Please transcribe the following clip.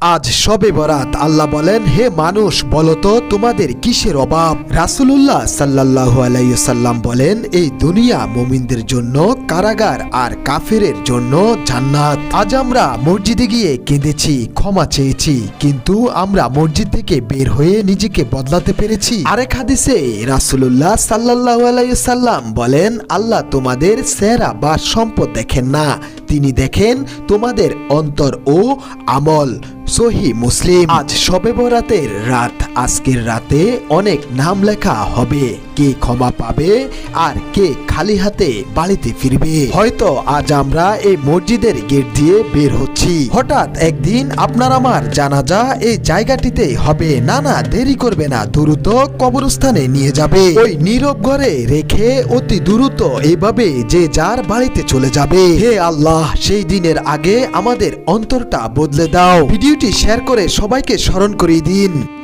আজ শবে বরাত। আল্লাহ বলেন, হে মানুষ বলতো তোমাদের কিসের অভাব। রাসূলুল্লাহ সাল্লাল্লাহু আলাইহি ওয়াসাল্লাম বলেন, এই দুনিয়া মুমিনদের জন্য কারাগার আর কাফেরের জন্য জান্নাত। আজ আমরা মসজিদে গিয়ে কেঁদেছি, ক্ষমা চেয়েছি, কিন্তু আমরা মসজিদ থেকে বের হয়ে নিজেকে বদলাতে পেরেছি। আরেক হাদিসে রাসূলুল্লাহ সাল্লাল্লাহু আলাইহি ওয়াসাল্লাম বলেন, আল্লাহ তোমাদের চেহারা বা সম্পদ দেখেন না, তিনি দেখেন তোমাদের অন্তর ও আমল। সহি মুসলিম। আজ শবে বরাতের রাত। আজকের রাতে অনেক নাম লেখা হবে, কে ক্ষমা পাবে আর কে খালি হাতে বাড়িতে ফিরবে। হয়তো আজ আমরা এই মসজিদের গেট দিয়ে বের হচ্ছি, হঠাৎ একদিন আপনার আমার জানাজা এই জায়গাটিতে হবে। না না, দেরি করবে না, দ্রুত কবরস্থানে নিয়ে যাবে, ওই নীরব ঘরে রেখে অতি দ্রুত এইভাবে যে যার বাড়িতে চলে যাবে। হে আল্লাহ, সেই দিনের আগে আমাদের অন্তরটা বদলে দাও। ভিডিওটি শেয়ার করে সবাইকে স্মরণ করিয়ে দিন।